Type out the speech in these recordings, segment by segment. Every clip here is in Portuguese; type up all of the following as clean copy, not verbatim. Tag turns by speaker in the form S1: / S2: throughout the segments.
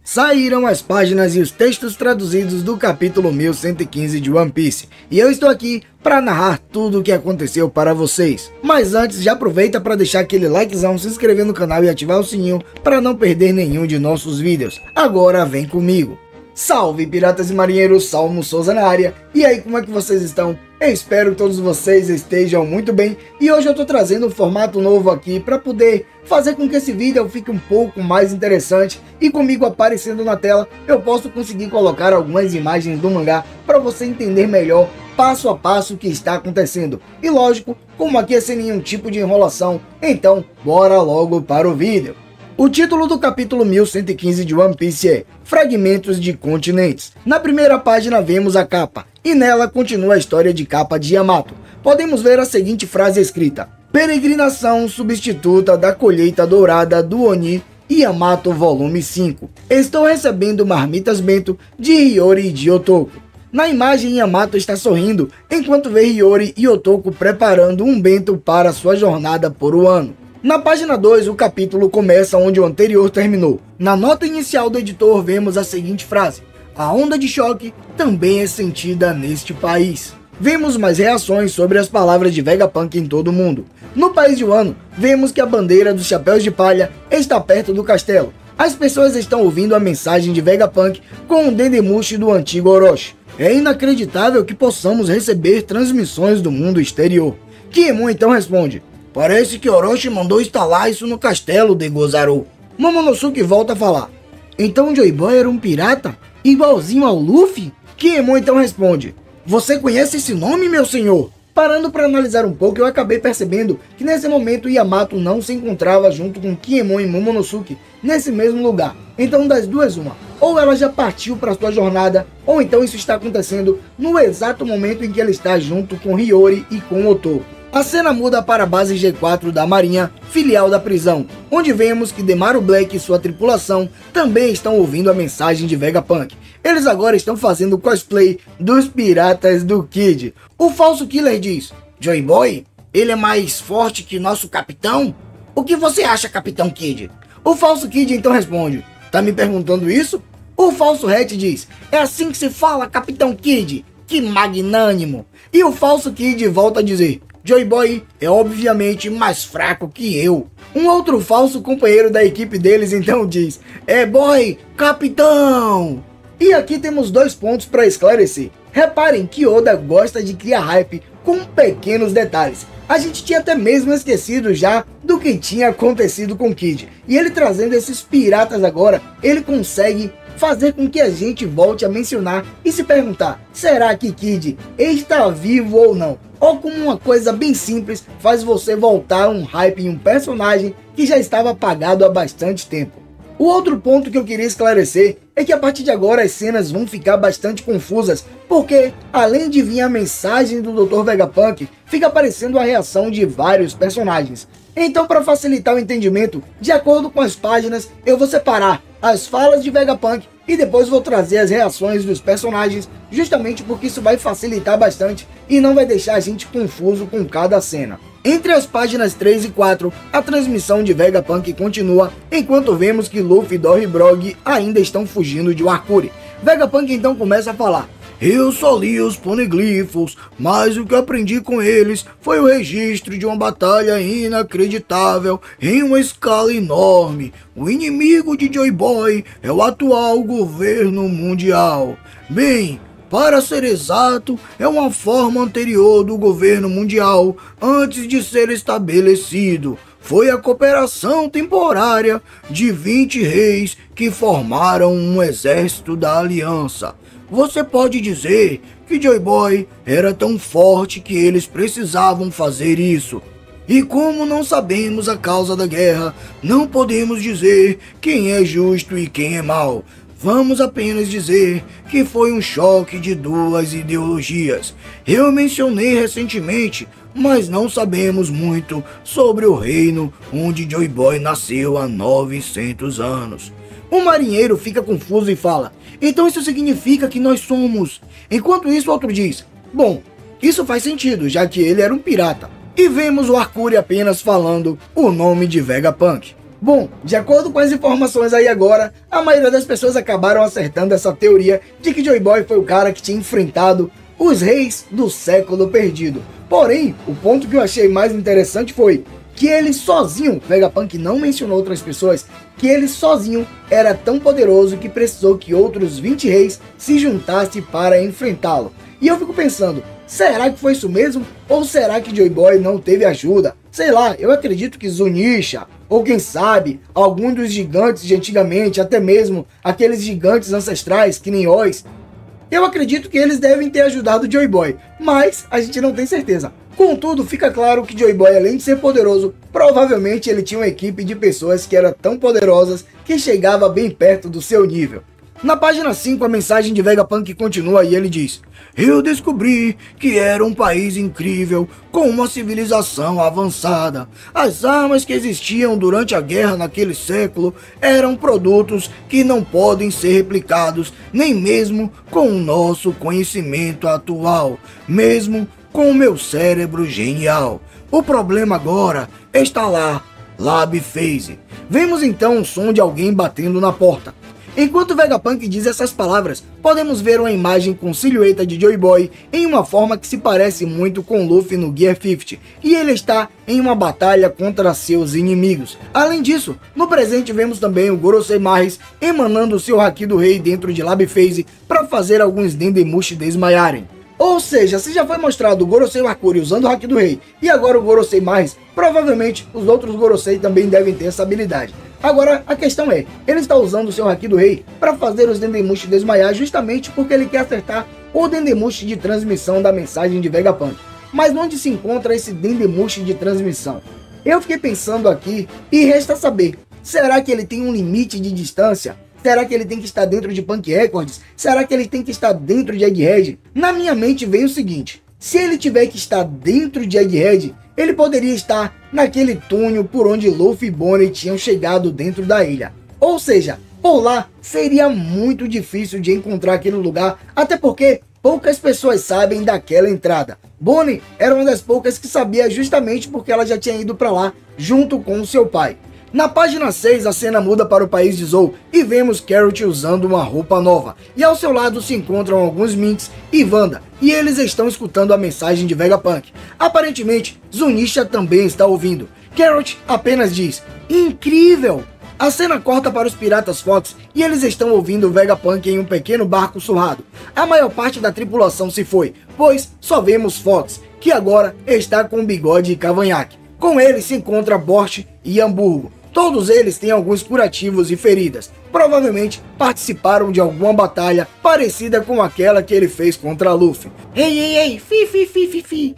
S1: Saíram as páginas e os textos traduzidos do capítulo 1115 de One Piece, e eu estou aqui para narrar tudo o que aconteceu para vocês. Mas antes, já aproveita para deixar aquele likezão, se inscrever no canal e ativar o sininho para não perder nenhum de nossos vídeos. Agora vem comigo. Salve piratas e marinheiros, Salmo Souza na área. E aí, como é que vocês estão? Eu espero que todos vocês estejam muito bem, e hoje eu estou trazendo um formato novo aqui para poder fazer com que esse vídeo fique um pouco mais interessante, e comigo aparecendo na tela eu posso conseguir colocar algumas imagens do mangá para você entender melhor passo a passo o que está acontecendo. E lógico, como aqui é sem nenhum tipo de enrolação, então bora logo para o vídeo. O título do capítulo 1115 de One Piece é Fragmentos de Continentes. Na primeira página vemos a capa, e nela continua a história de capa de Yamato. Podemos ver a seguinte frase escrita: Peregrinação substituta da colheita dourada do Oni, Yamato volume 5. Estou recebendo marmitas bento de Hiyori e de Otoko. Na imagem, Yamato está sorrindo enquanto vê Hiyori e Otoko preparando um bento para sua jornada por um ano. Na página 2, o capítulo começa onde o anterior terminou. Na nota inicial do editor vemos a seguinte frase: a onda de choque também é sentida neste país. Vemos mais reações sobre as palavras de Vegapunk em todo o mundo. No país de Wano, vemos que a bandeira dos chapéus de palha está perto do castelo. As pessoas estão ouvindo a mensagem de Vegapunk com o Dendemushi do antigo Orochi. É inacreditável que possamos receber transmissões do mundo exterior. Kiemon então responde: parece que Orochi mandou instalar isso no castelo de Gozaru. Momonosuke volta a falar: então Joy Boy era um pirata? Igualzinho ao Luffy? Kiemon então responde: você conhece esse nome, meu senhor? Parando para analisar um pouco, eu acabei percebendo que nesse momento Yamato não se encontrava junto com Kiemon e Momonosuke nesse mesmo lugar. Então das duas uma: ou ela já partiu para sua jornada, ou então isso está acontecendo no exato momento em que ela está junto com Hiyori e com Otoko. A cena muda para a base G4 da Marinha, filial da prisão, onde vemos que Demaru Black e sua tripulação também estão ouvindo a mensagem de Vegapunk. Eles agora estão fazendo cosplay dos piratas do Kid. O falso killer diz: Joy Boy, ele é mais forte que nosso capitão? O que você acha, Capitão Kid? O falso Kid então responde: tá me perguntando isso? O falso Hat diz: é assim que se fala, Capitão Kid? Que magnânimo! E o falso Kid volta a dizer: Joy Boy é obviamente mais fraco que eu. Um outro falso companheiro da equipe deles então diz: é boy, capitão! E aqui temos dois pontos para esclarecer. Reparem que Oda gosta de criar hype com pequenos detalhes. A gente tinha até mesmo esquecido já do que tinha acontecido com Kid. E ele trazendo esses piratas agora, ele consegue fazer com que a gente volte a mencionar e se perguntar: será que Kid está vivo ou não? Ou como uma coisa bem simples faz você voltar um hype em um personagem que já estava apagado há bastante tempo. O outro ponto que eu queria esclarecer é que a partir de agora as cenas vão ficar bastante confusas, porque além de vir a mensagem do Dr. Vegapunk, fica aparecendo a reação de vários personagens. Então, para facilitar o entendimento, de acordo com as páginas, eu vou separar as falas de Vegapunk e depois vou trazer as reações dos personagens, justamente porque isso vai facilitar bastante e não vai deixar a gente confuso com cada cena. Entre as páginas 3 e 4, a transmissão de Vegapunk continua, enquanto vemos que Luffy, Dory e Brog ainda estão fugindo de Warkuri. Vegapunk então começa a falar: eu só li os poneglyphos, mas o que aprendi com eles foi o registro de uma batalha inacreditável em uma escala enorme. O inimigo de Joy Boy é o atual governo mundial. Bem, para ser exato, é uma forma anterior do governo mundial, antes de ser estabelecido. Foi a cooperação temporária de 20 reis que formaram um exército da aliança. Você pode dizer que Joy Boy era tão forte que eles precisavam fazer isso. E como não sabemos a causa da guerra, não podemos dizer quem é justo e quem é mau. Vamos apenas dizer que foi um choque de duas ideologias. Eu mencionei recentemente, mas não sabemos muito sobre o reino onde Joy Boy nasceu há 900 anos. O marinheiro fica confuso e fala: então isso significa que nós somos... Enquanto isso, o outro diz: bom, isso faz sentido, já que ele era um pirata. E vemos o Warkuri apenas falando o nome de Vegapunk. Bom, de acordo com as informações aí agora, a maioria das pessoas acabaram acertando essa teoria de que Joy Boy foi o cara que tinha enfrentado os reis do século perdido. Porém, o ponto que eu achei mais interessante foi que ele sozinho, Vegapunk não mencionou outras pessoas, que ele sozinho era tão poderoso que precisou que outros 20 reis se juntassem para enfrentá-lo. E eu fico pensando, será que foi isso mesmo? Ou será que Joy Boy não teve ajuda? Sei lá, eu acredito que Zunisha, ou quem sabe, algum dos gigantes de antigamente, até mesmo aqueles gigantes ancestrais, que nem Oz, eu acredito que eles devem ter ajudado Joy Boy, mas a gente não tem certeza. Contudo, fica claro que Joy Boy, além de ser poderoso, provavelmente ele tinha uma equipe de pessoas que eram tão poderosas que chegava bem perto do seu nível. Na página 5, a mensagem de Vegapunk continua e ele diz: eu descobri que era um país incrível, com uma civilização avançada. As armas que existiam durante a guerra naquele século eram produtos que não podem ser replicados, nem mesmo com o nosso conhecimento atual, mesmo com o meu cérebro genial. O problema agora está lá, Lab Phase. Vemos então o som de alguém batendo na porta. Enquanto Vegapunk diz essas palavras, podemos ver uma imagem com silhueta de Joy Boy em uma forma que se parece muito com Luffy no Gear 50, e ele está em uma batalha contra seus inimigos. Além disso, no presente vemos também o Gorosei Marris emanando seu Haki do Rei dentro de Lab Phase para fazer alguns Dendemushi desmaiarem. Ou seja, se já foi mostrado o Gorosei Wakuri usando o Haki do Rei e agora o Gorosei Marris, provavelmente os outros Gorosei também devem ter essa habilidade. Agora, a questão é, ele está usando o seu Haki do Rei para fazer os Dendemushi desmaiar justamente porque ele quer acertar o Dendemushi de transmissão da mensagem de Vegapunk. Mas onde se encontra esse Dendemushi de transmissão? Eu fiquei pensando aqui e resta saber, será que ele tem um limite de distância? Será que ele tem que estar dentro de Punk Records? Será que ele tem que estar dentro de Egghead? Na minha mente veio o seguinte, se ele tiver que estar dentro de Egghead, ele poderia estar naquele túnel por onde Luffy e Bonnie tinham chegado dentro da ilha. Ou seja, por lá seria muito difícil de encontrar aquele lugar, até porque poucas pessoas sabem daquela entrada. Bonnie era uma das poucas que sabia justamente porque ela já tinha ido para lá junto com o seu pai. Na página 6, a cena muda para o país de Zou e vemos Carrot usando uma roupa nova. E ao seu lado se encontram alguns Minks e Wanda, e eles estão escutando a mensagem de Vegapunk. Aparentemente, Zunisha também está ouvindo. Carrot apenas diz, incrível! A cena corta para os piratas Fox e eles estão ouvindo Vegapunk em um pequeno barco surrado. A maior parte da tripulação se foi, pois só vemos Fox, que agora está com bigode e cavanhaque. Com ele se encontra Borscht e Hamburgo. Todos eles têm alguns curativos e feridas. Provavelmente participaram de alguma batalha parecida com aquela que ele fez contra Luffy.
S2: Ei, fi.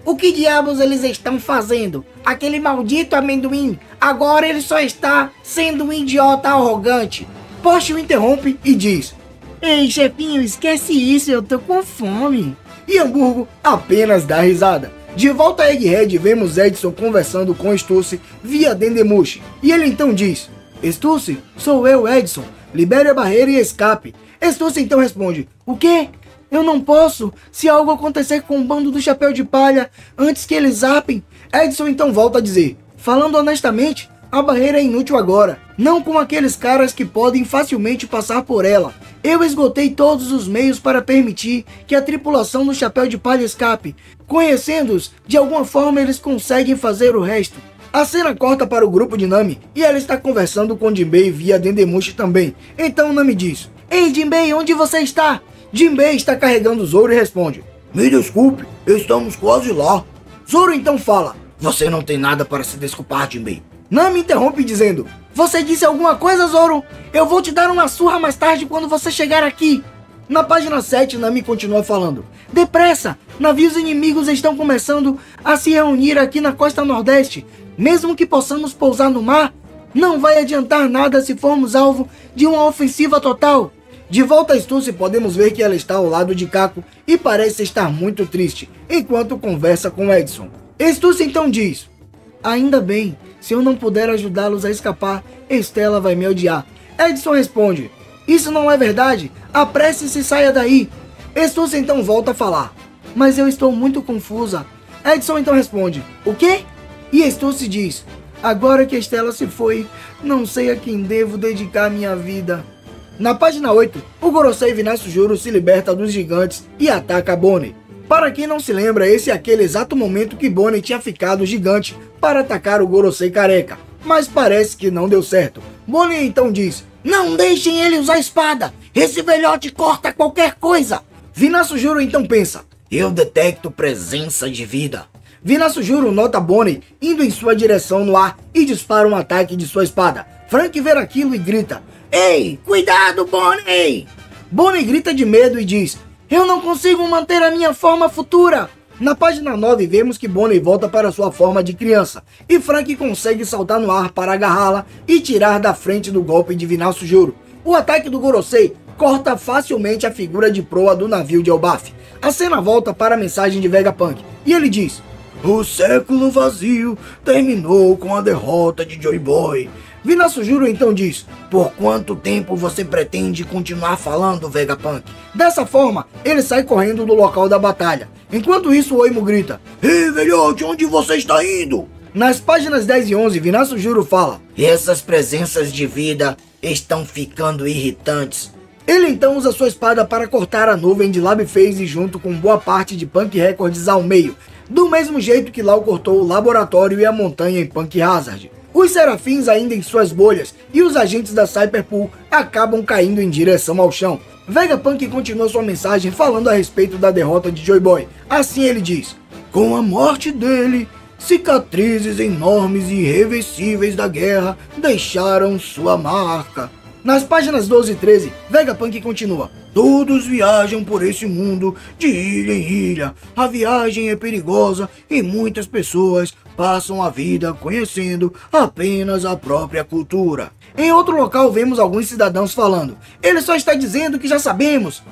S2: O que diabos eles estão fazendo? Aquele maldito amendoim, agora ele só está sendo um idiota arrogante.
S1: Borscht o interrompe e diz,
S2: ei, chefinho, esquece isso, eu tô com fome.
S1: E Hamburgo apenas dá risada. De volta a Egghead, vemos Edson conversando com Stussy via Dendemushi. E ele então diz, Stussy, sou eu, Edson. Libere a barreira e escape. Stussy então responde, o quê? Eu não posso. Se algo acontecer com o bando do Chapéu de Palha antes que eles zapem. Edson então volta a dizer, falando honestamente, a barreira é inútil agora. Não com aqueles caras que podem facilmente passar por ela. Eu esgotei todos os meios para permitir que a tripulação do Chapéu de Palha escape. Conhecendo-os, de alguma forma eles conseguem fazer o resto. A cena corta para o grupo de Nami e ela está conversando com Jinbei via Dendemushi também. Então Nami diz, ei Jinbei, onde você está? Jinbei está carregando Zoro e responde, me desculpe, estamos quase lá. Zoro então fala, você não tem nada para se desculpar, Jinbei. Nami interrompe dizendo, você disse alguma coisa, Zoro? Eu vou te dar uma surra mais tarde quando você chegar aqui. Na página 7, Nami continua falando, depressa, navios inimigos estão começando a se reunir aqui na costa nordeste. Mesmo que possamos pousar no mar, não vai adiantar nada se formos alvo de uma ofensiva total. De volta a Stussy, podemos ver que ela está ao lado de Kako e parece estar muito triste, enquanto conversa com Edson. Stussy então diz, ainda bem, se eu não puder ajudá-los a escapar, Estela vai me odiar. Edson responde, isso não é verdade, apresse-se e saia daí. Stussy então volta a falar, mas eu estou muito confusa. Edson então responde, o quê? E Stussy diz, Agora que Estela se foi, não sei a quem devo dedicar minha vida. Na página 8, o Gorosei Vinasujuro se liberta dos gigantes e ataca Bonnie. Para quem não se lembra, esse é aquele exato momento que Bonnie tinha ficado gigante para atacar o Gorosei careca, mas parece que não deu certo. Bonnie então diz:
S2: não deixem ele usar a espada, esse velhote corta qualquer coisa.
S1: Vinasujuro então pensa:
S2: eu detecto presença de vida.
S1: Vinasujuro nota Bonnie indo em sua direção no ar e dispara um ataque de sua espada. Frank vê aquilo e grita:
S2: ei, cuidado, Bonnie!
S1: Bonnie grita de medo e diz: eu não consigo manter a minha forma futura. Na página 9 vemos que Bonnie volta para sua forma de criança e Frank consegue saltar no ar para agarrá-la e tirar da frente do golpe de Vinasujuro. O ataque do Gorosei corta facilmente a figura de proa do navio de Elbaf. A cena volta para a mensagem de Vegapunk e ele diz: o século vazio terminou com a derrota de Joy Boy. Vinasujuro então diz:
S2: por quanto tempo você pretende continuar falando, Vegapunk?
S1: Dessa forma, ele sai correndo do local da batalha. Enquanto isso, o Oimo grita:
S2: ei, velhote, onde você está indo?
S1: Nas páginas 10 e 11, Vinasujuro fala:
S2: essas presenças de vida estão ficando irritantes.
S1: Ele então usa sua espada para cortar a nuvem de Lab Phase junto com boa parte de Punk Records ao meio, do mesmo jeito que Law cortou o laboratório e a montanha em Punk Hazard. Os serafins ainda em suas bolhas e os agentes da Cyberpool acabam caindo em direção ao chão. Vegapunk continua sua mensagem falando a respeito da derrota de Joy Boy. Assim ele diz: com a morte dele, cicatrizes enormes e irreversíveis da guerra deixaram sua marca. Nas páginas 12 e 13, Vegapunk continua: todos viajam por esse mundo de ilha em ilha. A viagem é perigosa e muitas pessoas passam a vida conhecendo apenas a própria cultura. Em outro local vemos alguns cidadãos falando: ele só está dizendo que já sabemos.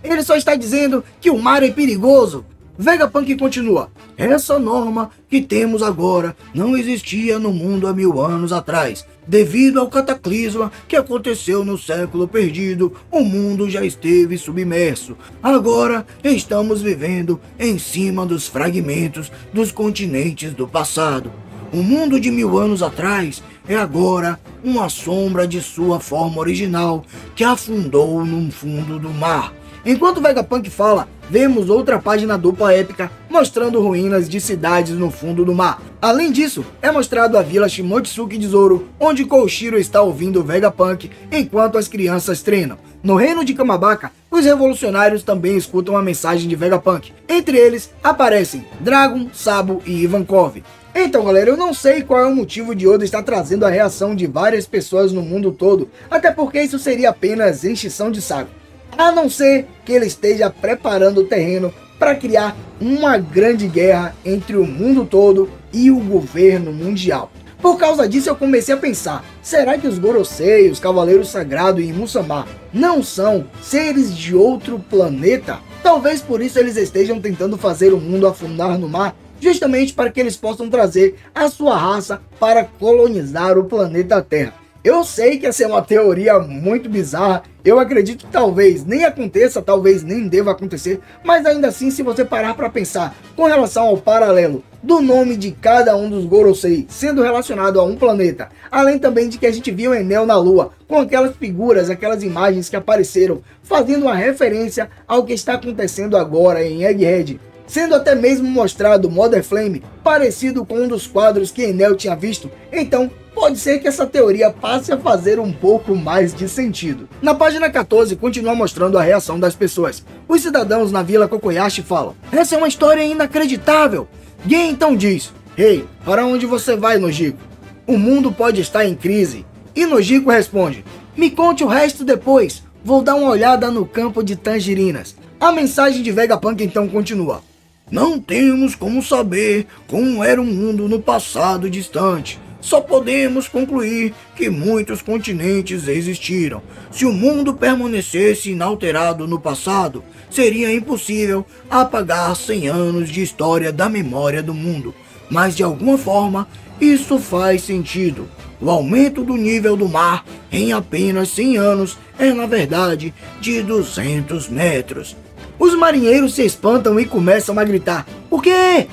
S1: Ele só está dizendo que o mar é perigoso. Vegapunk continua: essa norma que temos agora não existia no mundo há 1000 anos atrás. Devido ao cataclisma que aconteceu no século perdido, o mundo já esteve submerso. Agora estamos vivendo em cima dos fragmentos dos continentes do passado. O mundo de 1000 anos atrás é agora uma sombra de sua forma original que afundou no fundo do mar. Enquanto Vegapunk fala, vemos outra página dupla épica mostrando ruínas de cidades no fundo do mar. Além disso, é mostrado a vila Shimotsuki de Zoro, onde Koshiro está ouvindo Vegapunk enquanto as crianças treinam. No reino de Kamabaka, os revolucionários também escutam a mensagem de Vegapunk. Entre eles, aparecem Dragon, Sabo e Ivankov. Então galera, eu não sei qual é o motivo de Oda estar trazendo a reação de várias pessoas no mundo todo, até porque isso seria apenas encheção de saco. A não ser que ele esteja preparando o terreno para criar uma grande guerra entre o mundo todo e o governo mundial. Por causa disso eu comecei a pensar, será que os Gorosei, os Cavaleiros Sagrados e Musama não são seres de outro planeta? Talvez por isso eles estejam tentando fazer o mundo afundar no mar, justamente para que eles possam trazer a sua raça para colonizar o planeta Terra. Eu sei que essa é uma teoria muito bizarra, eu acredito que talvez nem aconteça, talvez nem deva acontecer, mas ainda assim, se você parar para pensar com relação ao paralelo do nome de cada um dos Gorosei sendo relacionado a um planeta, além também de que a gente viu Enel na Lua, com aquelas figuras, aquelas imagens que apareceram, fazendo uma referência ao que está acontecendo agora em Egghead, sendo até mesmo mostrado Mother Flame parecido com um dos quadros que Enel tinha visto, então pode ser que essa teoria passe a fazer um pouco mais de sentido. Na página 14 continua mostrando a reação das pessoas. Os cidadãos na vila Kokoyashi falam: essa é uma história inacreditável. Gen então diz: ei, para onde você vai, Nojiko? O mundo pode estar em crise. E Nojiko responde: me conte o resto depois, vou dar uma olhada no campo de tangerinas. A mensagem de Vegapunk então continua: não temos como saber como era o mundo no passado distante. Só podemos concluir que muitos continentes existiram. Se o mundo permanecesse inalterado no passado, seria impossível apagar 100 anos de história da memória do mundo. Mas de alguma forma, isso faz sentido. O aumento do nível do mar em apenas 100 anos é, na verdade, de 200 metros. Os marinheiros se espantam e começam a gritar: o quê?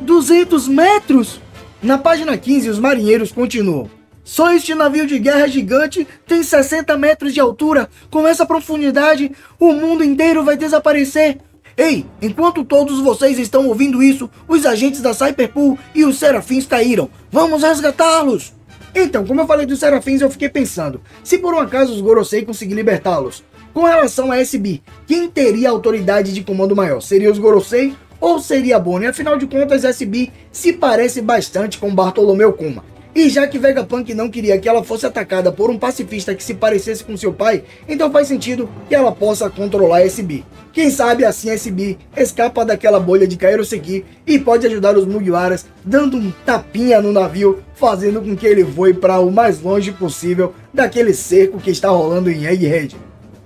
S1: 200 metros? Na página 15, os marinheiros continuam. Só este navio de guerra gigante tem 60 metros de altura. Com essa profundidade, o mundo inteiro vai desaparecer. Ei, enquanto todos vocês estão ouvindo isso, os agentes da Cyberpool e os Serafins caíram. Vamos resgatá-los! Então, como eu falei dos Serafins, eu fiquei pensando, se por um acaso os Gorosei conseguir libertá-los, com relação a SB, quem teria a autoridade de comando maior? Seria os Gorosei ou seria a Bonnie? Afinal de contas, SB se parece bastante com Bartolomeu Kuma. E já que Vegapunk não queria que ela fosse atacada por um pacifista que se parecesse com seu pai, então faz sentido que ela possa controlar SB. Quem sabe assim SB escapa daquela bolha de Kairoseki e pode ajudar os Mugiwaras dando um tapinha no navio, fazendo com que ele voe para o mais longe possível daquele cerco que está rolando em Egghead.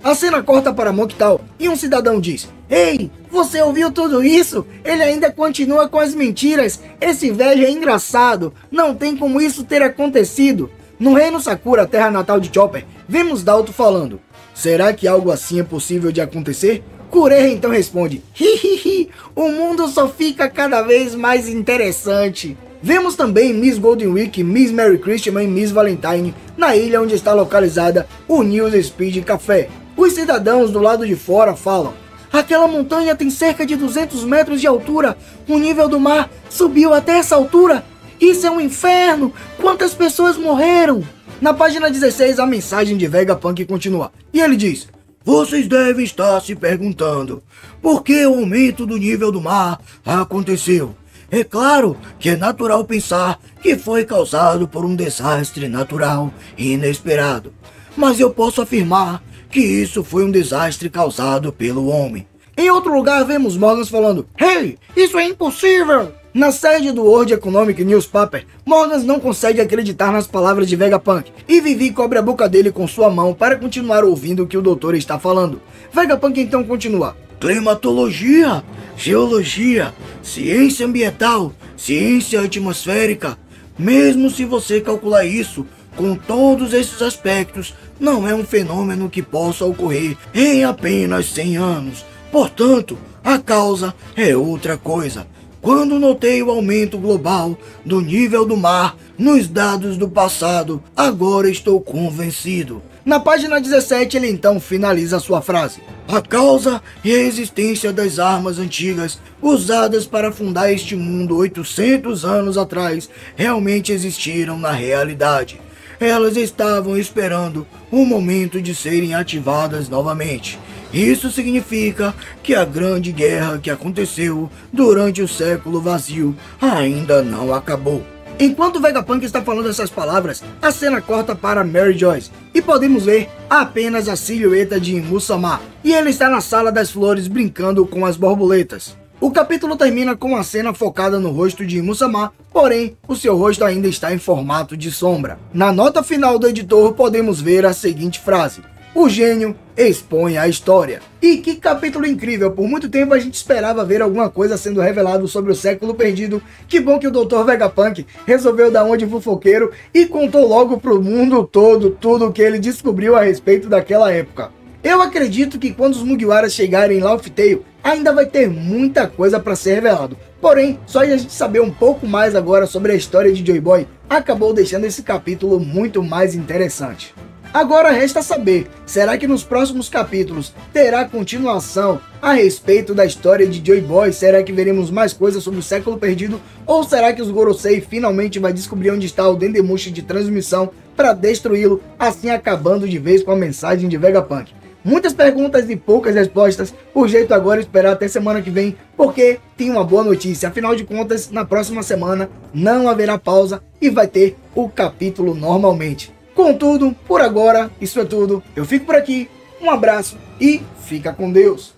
S1: A cena corta para Mokital e um cidadão diz: "Ei, você ouviu tudo isso? Ele ainda continua com as mentiras. Esse velho é engraçado. Não tem como isso ter acontecido." No reino Sakura, terra natal de Chopper, vemos Dalto falando: "Será que algo assim é possível de acontecer?" Kureha então responde: "Hihihi, o mundo só fica cada vez mais interessante." Vemos também Miss Golden Week, Miss Merry Christmas e Miss Valentine na ilha onde está localizada o News Speed Café. Os cidadãos do lado de fora falam: "Aquela montanha tem cerca de 200 metros de altura. O nível do mar subiu até essa altura. Isso é um inferno. Quantas pessoas morreram?" Na página 16, a mensagem de Vegapunk continua. E ele diz: "Vocês devem estar se perguntando por que o aumento do nível do mar aconteceu. É claro que é natural pensar que foi causado por um desastre natural e inesperado. Mas eu posso afirmar que isso foi um desastre causado pelo homem." Em outro lugar, vemos Morgan falando: "Hey, isso é impossível!" Na sede do World Economic Newspaper, Morgan não consegue acreditar nas palavras de Vegapunk e Vivi cobre a boca dele com sua mão para continuar ouvindo o que o doutor está falando. Vegapunk então continua: "Climatologia, geologia, ciência ambiental, ciência atmosférica. Mesmo se você calcular isso com todos esses aspectos, não é um fenômeno que possa ocorrer em apenas 100 anos. Portanto, a causa é outra coisa. Quando notei o aumento global do nível do mar nos dados do passado, agora estou convencido." Na página 17, ele então finaliza sua frase: "A causa e a existência das armas antigas usadas para fundar este mundo 800 anos atrás realmente existiram na realidade. Elas estavam esperando o momento de serem ativadas novamente. Isso significa que a grande guerra que aconteceu durante o século vazio ainda não acabou." Enquanto Vegapunk está falando essas palavras, a cena corta para Mary Joyce e podemos ver apenas a silhueta de Imu-sama, e ele está na sala das flores brincando com as borboletas. O capítulo termina com a cena focada no rosto de Imu-sama, porém o seu rosto ainda está em formato de sombra. Na nota final do editor podemos ver a seguinte frase: "O gênio expõe a história." E que capítulo incrível! Por muito tempo a gente esperava ver alguma coisa sendo revelado sobre o século perdido. Que bom que o Dr. Vegapunk resolveu dar uma de fofoqueiro e contou logo pro mundo todo tudo o que ele descobriu a respeito daquela época. Eu acredito que quando os Mugiwaras chegarem em Laugh Tale, ainda vai ter muita coisa para ser revelado. Porém, só de a gente saber um pouco mais agora sobre a história de Joy Boy, acabou deixando esse capítulo muito mais interessante. Agora resta saber, será que nos próximos capítulos terá continuação a respeito da história de Joy Boy? Será que veremos mais coisas sobre o século perdido? Ou será que os Gorosei finalmente vai descobrir onde está o Dendemushi de transmissão para destruí-lo, assim acabando de vez com a mensagem de Vegapunk? Muitas perguntas e poucas respostas. O jeito agora é esperar até semana que vem, porque tem uma boa notícia. Afinal de contas, na próxima semana não haverá pausa e vai ter o capítulo normalmente. Contudo, por agora, isso é tudo. Eu fico por aqui, um abraço e fica com Deus.